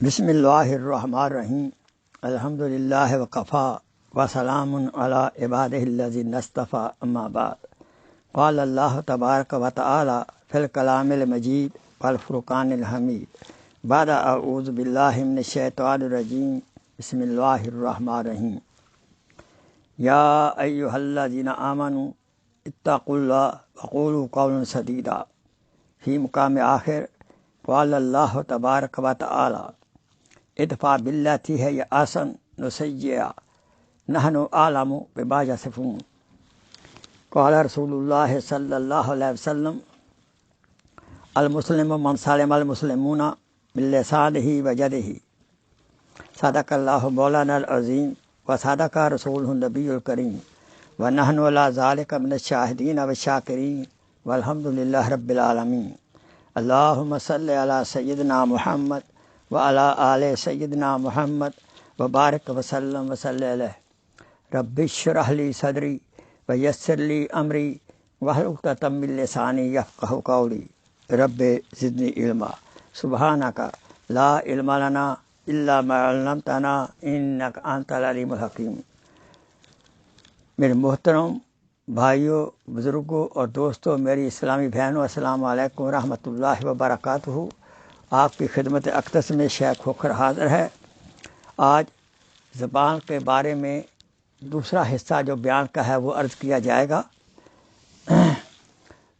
بسم اللہ الرحمن الرحیم الحمد للہ وکفا وسلام علی عبادہ الذین اصطفیٰ اما بعد قال اللہ تبارک و تعالی فی الکلام المجید والفرقان الحمید بعد اعوذ باللہ من الشیطان الرجیم بسم اللہ الرحمن الرحیم یا ایہا الذین آمنوا اتقوا اللہ وقولوا قولا سدیدا فی مقام آخر قال اللہ تبارک و تعالی ادفع باللتی ہے یا آسن نسیئا نحن اعلم بما یصفون قال رسول اللہ صلی اللہ علیہ وسلم المسلم من سلم المسلمون من لسانہ ویدہ صدق اللہ مولانا العظیم و صدق رسولہ النبی الکریم ونحن علی ذلک من الشاہدین والشاکرین والحمد للہ رب العالمین اللہم صلی علی سیدنا محمد وعلی آل سیدنا محمد وبارک وسلم وصلی علیہ رب اشرح لی صدری ویسر لی امری واحلل عقدۃ من لسانی یفقہوا قولی رب زدنی علما سبحانک لا علم لنا الا ما علمتنا انک انت العلیم الحکیم۔ میرے محترم بھائیوں، بزرگوں اور دوستوں، میری اسلامی بہنوں، السلام علیکم ورحمۃ اللہ وبرکاتہ۔ آپ کی خدمت اقدس میں شیخ کھوکھر حاضر ہے۔ آج زبان کے بارے میں دوسرا حصہ جو بیان کا ہے وہ عرض کیا جائے گا۔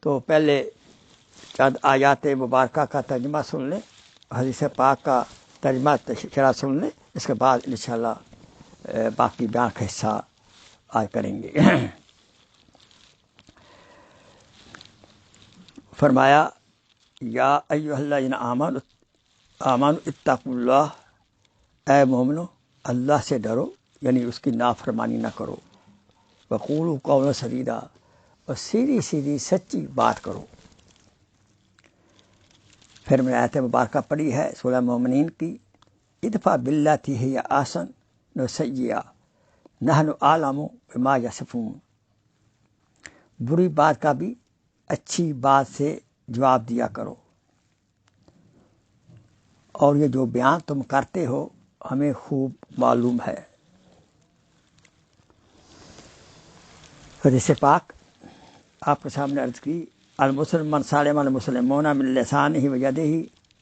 تو پہلے چند آیات مبارکہ کا ترجمہ سن لیں، حدیث پاک کا ترجمہ شرح سن لیں، اس کے بعد انشاءاللہ باقی بیان کا حصہ آج کریں گے۔ فرمایا یا ایھا الذین آمنوا اتقوا اللہ، اے مومنو اللہ سے ڈرو، یعنی اس کی نافرمانی نہ کرو، وقولوا قولا سدیدا، اور سیدھی سیدھی سچی بات کرو۔ پھر میں نے آیت مبارکہ پڑھی ہے سورہ مومنین کی، ادفع باللتی ہی احسن نسیئا نحن اعلم بما یصفون، بری بات کا بھی اچھی بات سے جواب دیا کرو، اور یہ جو بیان تم کرتے ہو ہمیں خوب معلوم ہے۔ حدیث پاک آپ کے سامنے عرض کی، المسلم من سلم المسلمون من لسانہ ویدہ،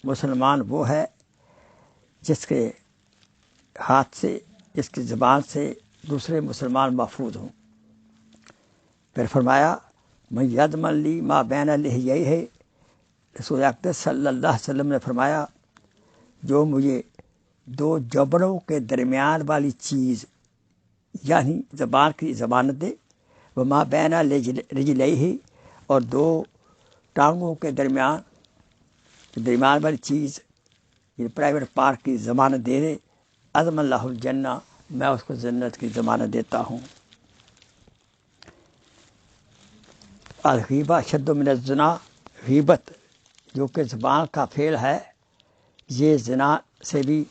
مسلمان وہ ہے جس کے ہاتھ سے، جس کی زبان سے دوسرے مسلمان محفوظ ہوں۔ پھر فرمایا من یضمن لی ما بین لحییہ، رسول اقدس صلی اللہ علیہ وسلم نے فرمایا جو مجھے دو جبڑوں کے درمیان والی چیز یعنی زبان کی ضمانت دے، وما بین رجلیہ، اور دو ٹانگوں کے درمیان والی چیز یہ پرائیویٹ پارٹ کی ضمانت دے دے، اضمن اللہ الجنہ، میں اس کو جنت کی ضمانت دیتا ہوں۔ الغیبہ اشد من الزنا، غیبت جو کہ زبان کا فعل ہے یہ زنا سے بھی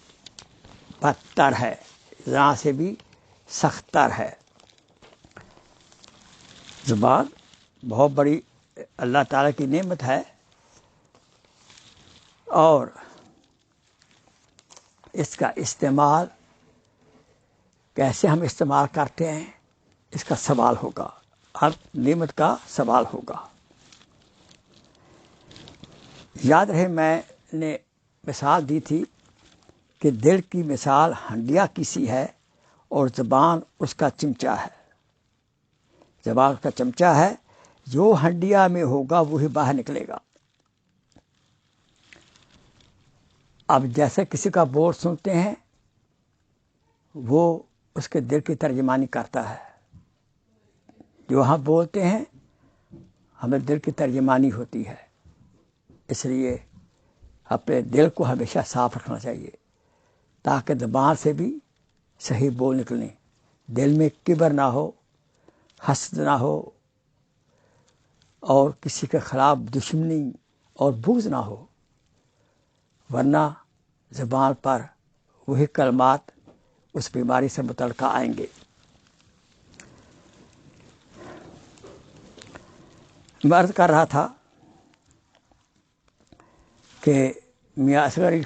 بدتر ہے، زنا سے بھی سخت تر ہے۔ زبان بہت بڑی اللہ تعالیٰ کی نعمت ہے، اور اس کا استعمال کیسے ہم استعمال کرتے ہیں اس کا سوال ہوگا، ہر نعمت کا سوال ہوگا۔ یاد رہے میں نے مثال دی تھی کہ دل کی مثال ہنڈیا کی سی ہے اور زبان اس کا چمچہ ہے۔ زبان اس کا چمچہ ہے، جو ہنڈیا میں ہوگا وہی باہر نکلے گا۔ اب جیسے کسی کا بول سنتے ہیں وہ اس کے دل کی ترجمانی کرتا ہے، جو ہم بولتے ہیں ہمیں دل کی ترجمانی ہوتی ہے، اس لیے اپنے دل کو ہمیشہ صاف رکھنا چاہیے تاکہ زبان سے بھی صحیح بول نکلیں، دل میں کبر نہ ہو، حسد نہ ہو، اور کسی کے خلاف دشمنی اور بغض نہ ہو، ورنہ زبان پر وہی کلمات اس بیماری سے متعلقہ آئیں گے۔ میں عرض کر رہا تھا کہ میاں اصغری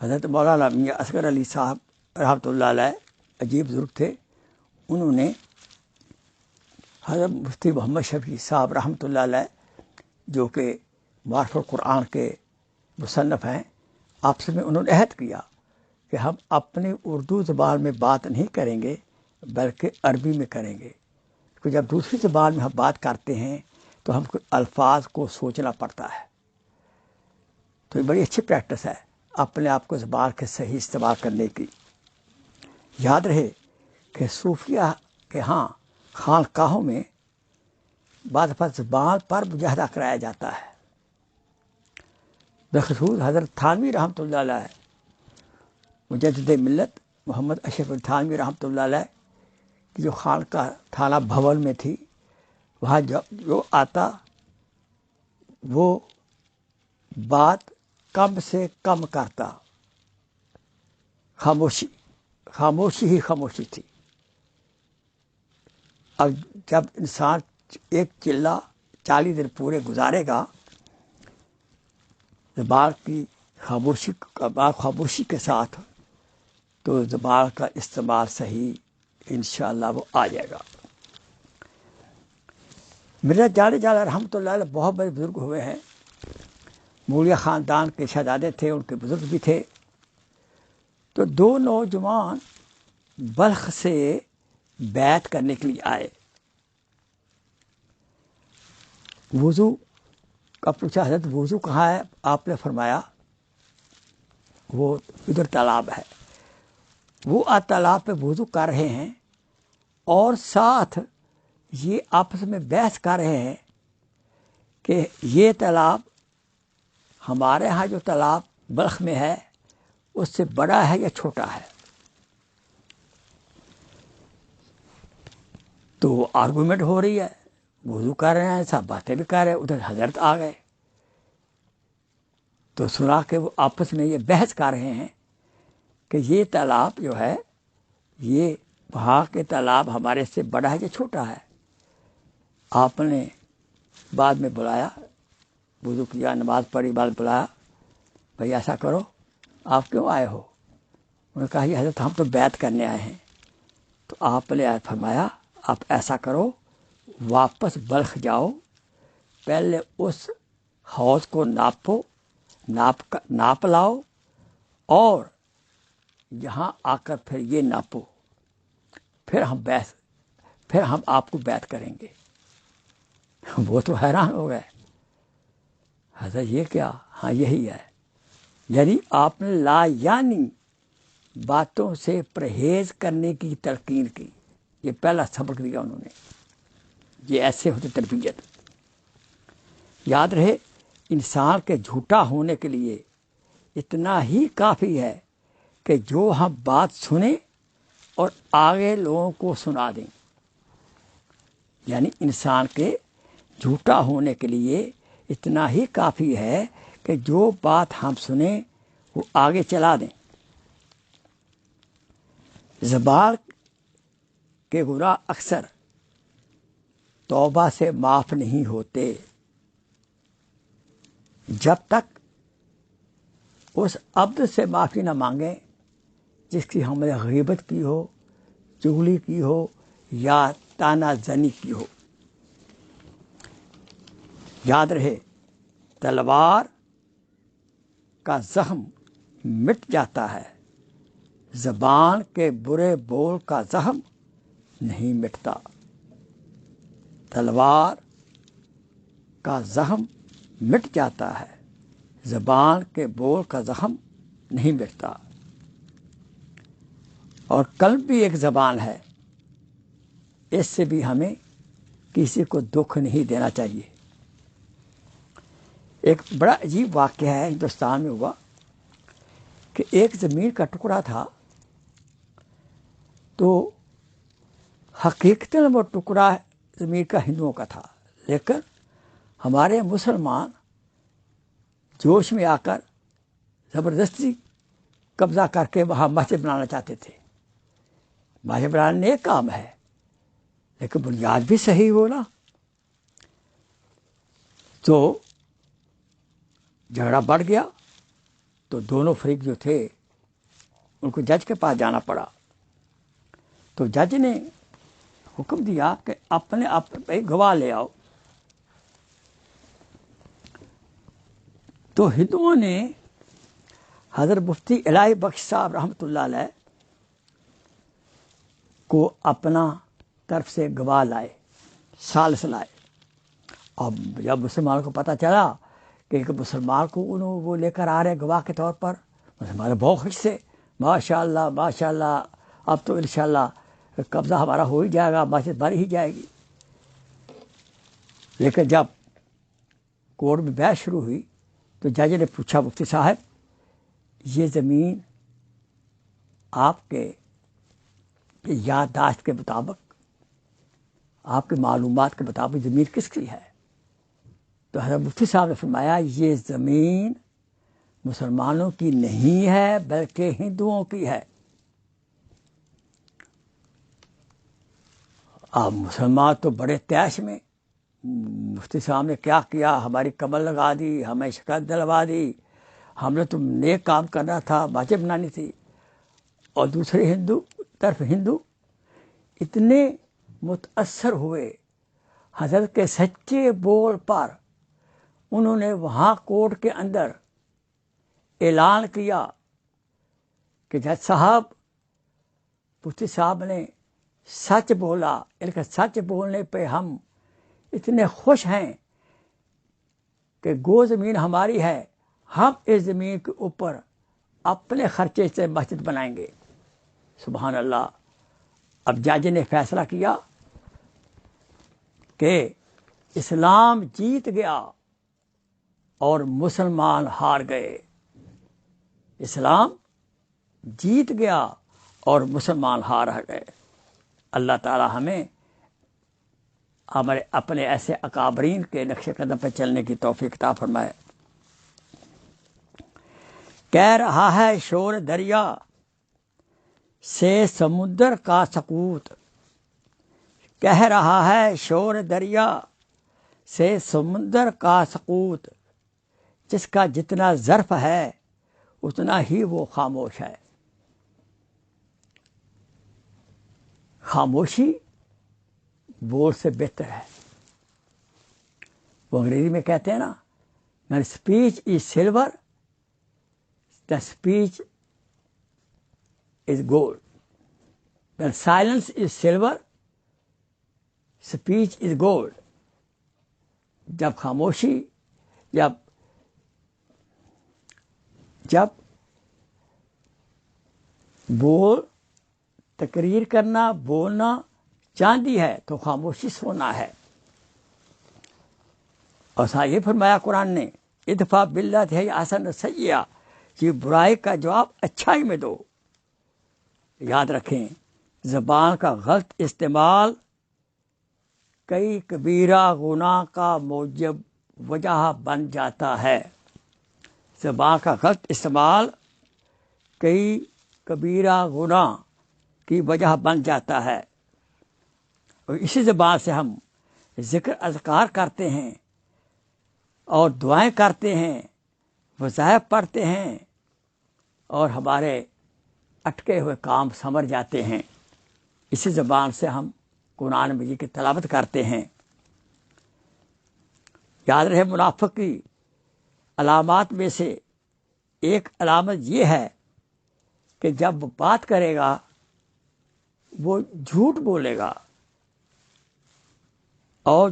حضرت مولانا میاں اصغر علی صاحب رحمۃ اللہ علیہ عجیب بزرگ تھے. انہوں نے حضرت مفتی محمد شفیع صاحب رحمۃ اللہ علیہ جو کہ معرف القرآن کے مصنف ہیں، آپس میں انہوں نے عہد کیا کہ ہم اپنی اردو زبان میں بات نہیں کریں گے بلکہ عربی میں کریں گے. کہ جب دوسری زبان میں ہم بات کرتے ہیں تو ہم کو الفاظ کو سوچنا پڑتا ہے. تو یہ بڑی اچھی پریکٹس ہے اپنے آپ کو زبان کے صحیح استعمال کرنے کی. یاد رہے کہ صوفیہ کے ہاں خانقاہوں میں بعض دفعہ زبان پر مجاہدہ کرایا جاتا ہے. بخصوص حضرت تھانوی رحمۃ اللہ علیہ مجدد ملت محمد اشرف علی تھانوی رحمۃ اللہ علیہ کی جو خانقاہ تھانہ بھون میں تھی، وہاں جو آتا وہ بات کم سے کم کرتا. خاموشی ہی خاموشی تھی. اب جب انسان ایک چلہ 40 دن پورے گزارے گا زبان کی خاموشی کے ساتھ، تو زبان کا استعمال صحیح انشاءاللہ وہ آ جائے گا. مرزا جان جالا رحمۃ اللہ علیہ بہت بڑے بزرگ ہوئے ہیں. موریہ خاندان کے شہزادے تھے، ان کے بزرگ بھی تھے. تو 2 نوجوان بلخ سے بیعت کرنے کے لیے آئے. وضو کا پوچھا، حضرت وضو کہاں ہے؟ آپ نے فرمایا وہ ادھر تالاب ہے. وہ تالاب پہ وضو کر رہے ہیں اور ساتھ یہ آپس میں بحث کر رہے ہیں کہ یہ تالاب ہمارے ہاں جو تالاب بلخ میں ہے اس سے بڑا ہے یا چھوٹا ہے. تو آرگومنٹ ہو رہی ہے، وضو کر رہے ہیں، سب باتیں بھی کر رہے ہیں. ادھر حضرت آ گئے تو سنا کہ وہ آپس میں یہ بحث کر رہے ہیں کہ یہ تالاب جو ہے یہ وہاں کے تالاب ہمارے سے بڑا ہے یا چھوٹا ہے. آپ نے بعد میں بلایا، وضو کیا، نماز پڑھی، بعد بلایا، بھائی ایسا کرو، آپ کیوں آئے ہو؟ انہوں نے کہا یہ حضرت ہم تو بیعت کرنے آئے ہیں. تو آپ نے فرمایا آپ ایسا کرو، واپس بلخ جاؤ، پہلے اس حوض کو ناپ لاؤ اور یہاں آ کر پھر یہ ناپو، پھر ہم آپ کو بیعت کریں گے. وہ تو حیران ہو گئے، حضرت یہ کیا؟ ہاں یہی ہے. یعنی آپ نے لا یعنی باتوں سے پرہیز کرنے کی تلقین کی. یہ پہلا سبق دیا انہوں نے. یہ ایسے ہوتی تربیت. یاد رہے انسان کے جھوٹا ہونے کے لیے اتنا ہی کافی ہے کہ جو ہم بات سنیں اور آگے لوگوں کو سنا دیں. یعنی انسان کے جھوٹا ہونے کے لیے اتنا ہی کافی ہے کہ جو بات ہم سنیں وہ آگے چلا دیں. زبان کے گناہ اکثر توبہ سے معاف نہیں ہوتے جب تک اس عبد سے معافی نہ مانگیں جس کی ہم نے غیبت کی ہو، چغلی کی ہو یا تانا زنی کی ہو. یاد رہے تلوار کا زخم مٹ جاتا ہے، زبان کے برے بول کا زخم نہیں مٹتا. تلوار کا زخم مٹ جاتا ہے، زبان کے بول کا زخم نہیں مٹتا. اور قلب بھی ایک زبان ہے، اس سے بھی ہمیں کسی کو دکھ نہیں دینا چاہیے. ایک بڑا عجیب واقعہ ہے ہندوستان میں ہوا کہ ایک زمین کا ٹکڑا تھا، تو حقیقتاً وہ ٹکڑا زمین کا ہندوؤں کا تھا، لیکن ہمارے مسلمان جوش میں آ کر زبردستی قبضہ کر کے وہاں مسجد بنانا چاہتے تھے. مسجد بنانا ایک کام ہے لیکن بنیاد بھی صحیح ہونا. تو جھگڑا بڑھ گیا تو دونوں فریق جو تھے ان کو جج کے پاس جانا پڑا. تو جج نے حکم دیا کہ اپنے آپ پہ گواہ لے آؤ. تو ہندوؤں نے حضرت مفتی الہی بخش صاحب رحمۃ اللہ علیہ کو اپنا طرف سے گواہ لائے، ثالث لائے. اب جب مسلمانوں کو پتہ چلا کہ ایک مسلمان کو وہ لے کر آ رہے گواہ کے طور پر، مسلمان بہت خوش سے، ماشاء اللہ ماشاء اللہ، اب تو انشاءاللہ قبضہ ہمارا ہو ہی جائے گا، مسجد بن ہی جائے گی. لیکن جب کورٹ میں بحث شروع ہوئی تو جج نے پوچھا مفتی صاحب یہ زمین آپ کے یادداشت کے مطابق، آپ کے معلومات کے مطابق زمین کس کی ہے؟ تو حضرت مفتی صاحب نے فرمایا یہ زمین مسلمانوں کی نہیں ہے بلکہ ہندوؤں کی ہے. اب مسلمان تو بڑے تیش میں، مفتی صاحب نے کیا کیا، ہماری کمر لگا دی، ہمیں شکایت دلوا دی، ہم نے تو نیک کام کرنا تھا، مسجد بنانی تھی. اور دوسرے ہندو اتنے متاثر ہوئے حضرت کے سچے بول پر، انہوں نے وہاں کورٹ کے اندر اعلان کیا کہ جج صاحب مفتی صاحب نے سچ بولا، ان کے سچ بولنے پہ ہم اتنے خوش ہیں کہ گو زمین ہماری ہے، ہم اس زمین کے اوپر اپنے خرچے سے مسجد بنائیں گے. سبحان اللہ. اب جج نے فیصلہ کیا کہ اسلام جیت گیا اور مسلمان ہار گئے. اسلام جیت گیا اور مسلمان ہار گئے. اللہ تعالی ہمیں ہمارے اپنے ایسے اکابرین کے نقش قدم پہ چلنے کی توفیق عطا فرمائے. کہہ رہا ہے شور دریا سے سمندر کا سکوت، کہہ رہا ہے شور دریا سے سمندر کا سکوت، جس کا جتنا ظرف ہے اتنا ہی وہ خاموش ہے. خاموشی بول سے بہتر ہے. وہ انگریزی میں کہتے ہیں نا، when speech is silver the speech is gold, when silence is silver speech is gold. جب خاموشی جب بول تقریر کرنا، بولنا چاندی ہے تو خاموشی سونا ہے. اور ساتھ یہ فرمایا قرآن نے، ادفع باللتی ہی احسن السیئۃ، یہ برائی کا جواب اچھائی میں دو. یاد رکھیں زبان کا غلط استعمال کئی کبیرہ گناہ کا موجب وجہ بن جاتا ہے. زبان کا غلط استعمال کئی کبیرہ گناہ کی وجہ بن جاتا ہے. اور اسی زبان سے ہم ذکر اذکار کرتے ہیں اور دعائیں کرتے ہیں، وظائف پڑھتے ہیں، اور ہمارے اٹکے ہوئے کام سمر جاتے ہیں. اسی زبان سے ہم قرآن مجید کی تلاوت کرتے ہیں. یاد رہے منافق کی علامات میں سے ایک علامت یہ ہے کہ جب وہ بات کرے گا وہ جھوٹ بولے گا، اور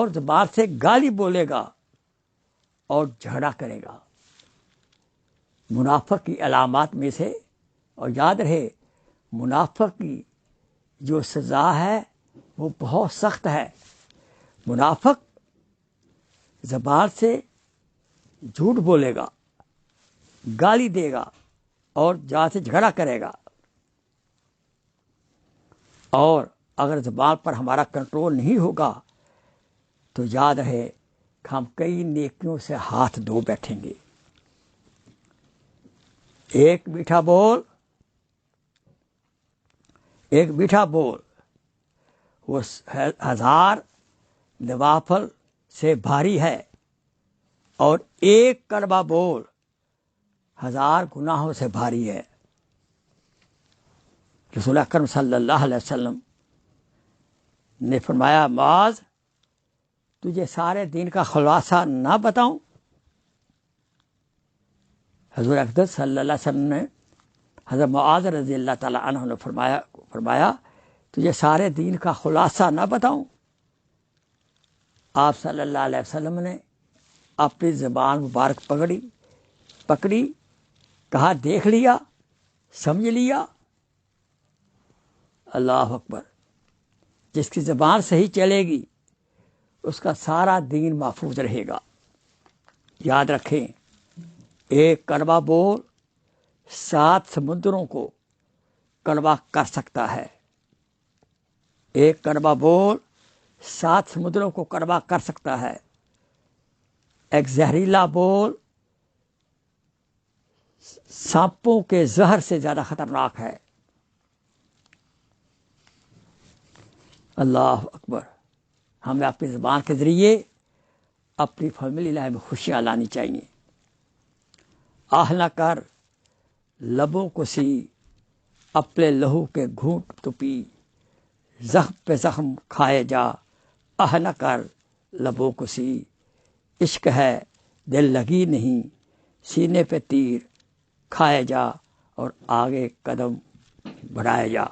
زبان سے گالی بولے گا اور جھگڑا کرے گا. منافق کی علامات میں سے، اور یاد رہے منافق کی جو سزا ہے وہ بہت سخت ہے. منافق زبان سے جھوٹ بولے گا، گالی دے گا اور جہاں سے جھگڑا کرے گا. اور اگر زبان پر ہمارا کنٹرول نہیں ہوگا تو یاد رہے کہ ہم کئی نیکیوں سے ہاتھ دھو بیٹھیں گے. ایک میٹھا بول وہ 1000 نوافل سے بھاری ہے، اور ایک کڑوا بول 1000 گناہوں سے بھاری ہے۔ رسول اکرم صلی اللہ علیہ وسلم نے فرمایا معاذ تجھے سارے دین کا خلاصہ نہ بتاؤں؟ حضور اکرم صلی اللہ علیہ وسلم نے حضرت معاذ رضی اللہ تعالیٰ عنہ نے فرمایا تجھے سارے دین کا خلاصہ نہ بتاؤں؟ آپ صلی اللہ علیہ وسلم نے اپنی زبان مبارک پکڑی، کہا دیکھ لیا، سمجھ لیا۔ اللہ اکبر۔ جس کی زبان صحیح چلے گی اس کا سارا دین محفوظ رہے گا۔ یاد رکھیں، ایک کڑوا بول 7 سمندروں کو کڑوا کر سکتا ہے۔ ایک کڑوا بول 7 سمندروں کو کڑوا کر سکتا ہے۔ ایک زہریلا بول سانپوں کے زہر سے زیادہ خطرناک ہے۔ اللہ اکبر۔ ہمیں اپنی زبان کے ذریعے اپنی فیملی لائف میں خوشیاں لانی چاہیے۔ آہ نہ کر لبوں کو سی، اپنے لہو کے گھونٹ تو پی، زخم پہ زخم کھائے جا، آہ نہ کر لبوں کو سی، عشق ہے دل لگی نہیں، سینے پہ تیر کھائے جا اور آگے قدم بڑھائے جا۔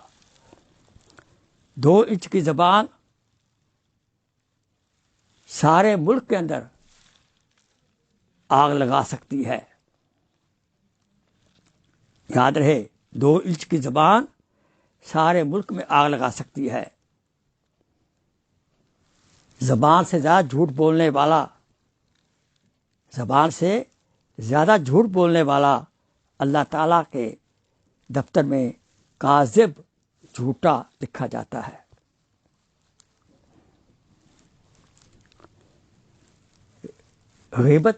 2 انچ کی زبان سارے ملک کے اندر آگ لگا سکتی ہے۔ یاد رہے، 2 انچ کی زبان سارے ملک میں آگ لگا سکتی ہے۔ زبان سے زیادہ جھوٹ بولنے والا اللہ تعالیٰ کے دفتر میں کاذب، جھوٹا لکھا جاتا ہے۔ غیبت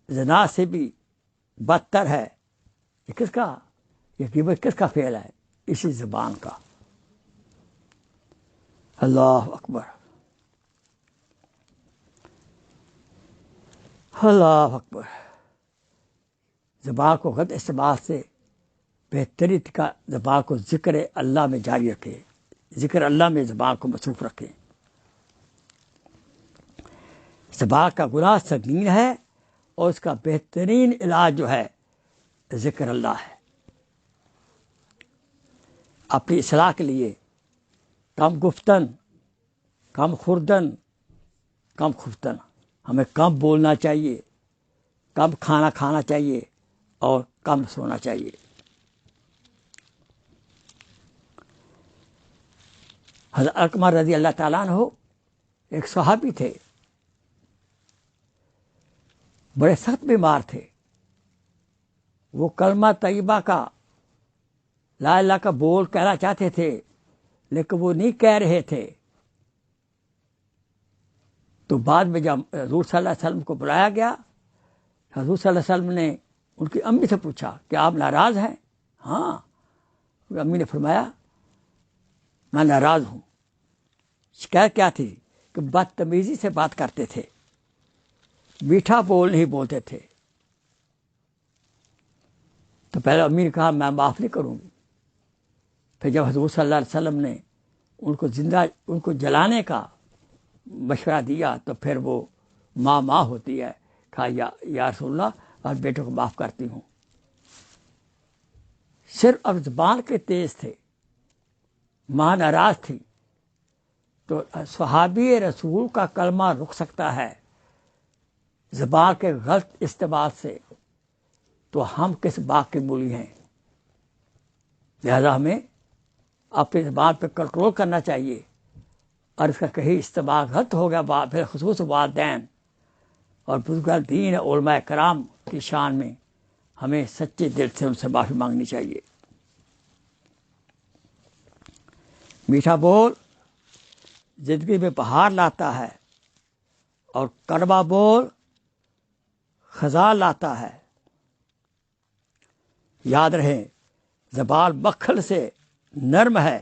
زنا سے بھی بدتر ہے۔ یہ غیبت کس کا فعل ہے؟ اسی زبان کا۔ اللہ اکبر، اللہ اکبر۔ زبان کو غلط استعمال سے بہترین کا زبان کو ذکر اللہ میں جاری رکھے، ذکر اللہ میں زبان کو مصروف رکھے۔ زبان کا گناہ سنگین ہے اور اس کا بہترین علاج جو ہے ذکر اللہ ہے۔ اپنی اصلاح کے لیے کم گفتن، کم خوردن، کم خفتن، ہمیں کم بولنا چاہیے، کم کھانا کھانا چاہیے اور کم سونا چاہیے۔ حضرت علقمہ رضی اللہ تعالیٰ عنہ ایک صحابی تھے، بڑے سخت بیمار تھے۔ وہ کلمہ طیبہ کا، لا الہ کا بول کہنا چاہتے تھے لیکن وہ نہیں کہہ رہے تھے۔ تو بعد میں جب حضور صلی اللہ علیہ وسلم کو بلایا گیا، حضور صلی اللہ علیہ وسلم نے ان کی امی سے پوچھا کہ آپ ناراض ہیں؟ ہاں۔ امی نے فرمایا میں ناراض ہوں۔ شکایت کیا تھی؟ کہ بدتمیزی سے بات کرتے تھے، میٹھا بول نہیں بولتے تھے۔ تو پہلے امی نے کہا میں معاف نہیں کروں گی۔ پھر جب حضور صلی اللہ علیہ وسلم نے ان کو جلانے کا مشورہ دیا تو پھر وہ ماں ہوتی ہے، کہا یا رسول اللہ اور بیٹے کو معاف کرتی ہوں۔ صرف اب زبان کے تیز تھے، ماں ناراض تھی، تو صحابی رسول کا کلمہ رک سکتا ہے زبان کے غلط استعمال سے، تو ہم کس باغ کے مولی ہیں؟ لہذا ہمیں اپنی زبان پہ کنٹرول کرنا چاہیے، اور اس کا کہیں استعمال غلط ہو گیا پھر خصوص والدین اور بزرگان دین علماء کرام کی شان میں ہمیں سچے دل سے ان سے معافی مانگنی چاہیے۔ میٹھا بول زندگی میں بہار لاتا ہے اور کڑوا بول خزاں لاتا ہے۔ یاد رہے، زبان مکھن سے نرم ہے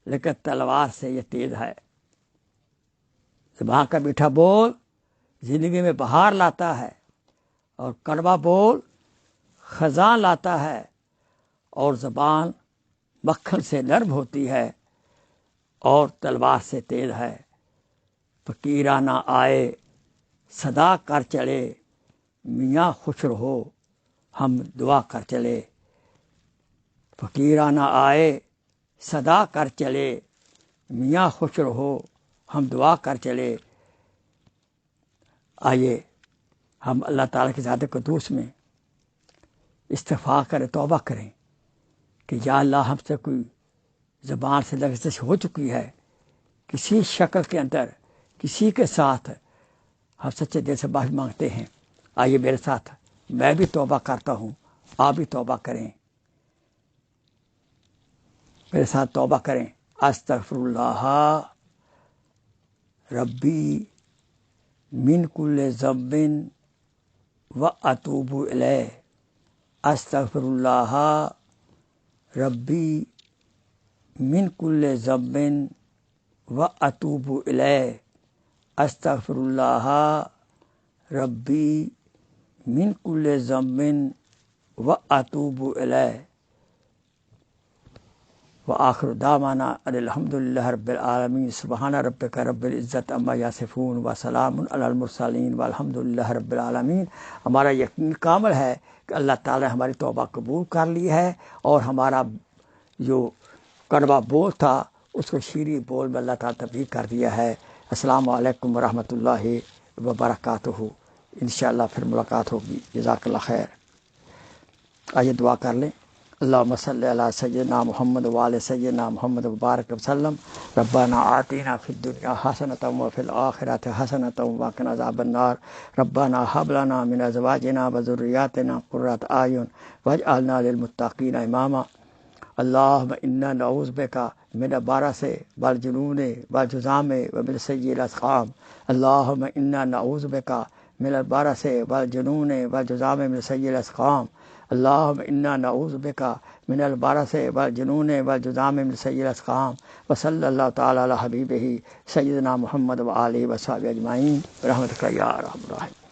لیکن تلوار سے یہ تیز ہے۔ زبان کا میٹھا بول زندگی میں بہار لاتا ہے اور کڑوا بول خزاں لاتا ہے اور زبان مکھن سے نرم ہوتی ہے اور تلوار سے تیز ہے۔ فقیرانہ آئے صدا کر چلے، میاں خوش رہو ہم دعا کر چلے۔ فقیرانہ آئے صدا کر چلے، میاں خوش رہو ہم دعا کر چلے۔ آئیے ہم اللہ تعالیٰ کے ذات قدوس میں استغفار کریں، توبہ کریں کہ یا اللہ ہم سے کوئی زبان سے لغزش ہو چکی ہے، کسی شکل کے اندر کسی کے ساتھ، ہم سچے دل سے معافی مانگتے ہیں۔ آئیے میرے ساتھ، میں بھی توبہ کرتا ہوں، آپ بھی توبہ کریں، میرے ساتھ توبہ کریں۔ استغفر اللہ ربی من کل ذنب و اتوب الیہ۔ استغفر اللہ ربی من کل ذنب و اتوب الیہ۔ استغفر اللہ ربی من کل ذنب و اتوب الیہ۔ وآخر دعوانا ان الحمد للہ رب العالمین۔ سبحان ربک رب العزت عما یصفون وسلام علی المرسلین والحمد للہ رب العالمین۔ ہمارا یقین کامل ہے کہ اللہ تعالی نے ہماری توبہ قبول کر لی ہے، اور ہمارا جو کڑوا بول تھا اس کو شیریں بول میں اللہ تعالیٰ تبدیل کر دیا ہے۔ السلام علیکم ورحمۃ اللہ وبرکاتہ۔ انشاءاللہ پھر ملاقات ہوگی۔ جزاک اللہ خیر۔ آئیے دعا کر لیں۔ اللہم صلی علی سیدنا محمد وعلی سیدنا محمد وبارک وسلم۔ ربنا آتنا فی الدنیا حسنۃ وفی الآخرۃ حسنۃ وقنا عذاب النار۔ ربنا هب لنا من ازواجنا وذریاتنا قرۃ اعین واجعلنا للمتقین اماما۔ اللہم انا نعوذ بک من البرص والجنون والجذام ومن سیء الاسقام۔ اللہم انا نعوذ بک من البرص والجنون والجذام من سیء الاسقام۔ اللہم انا نعوذ بک من البرص والجنون والجذام من سیء الاسقام۔ وصلی اللہ تعالی علی حبیبہ سیدنا محمد وآلہ وصحبہ اجمعین برحمتک یا ارحم الراحمین۔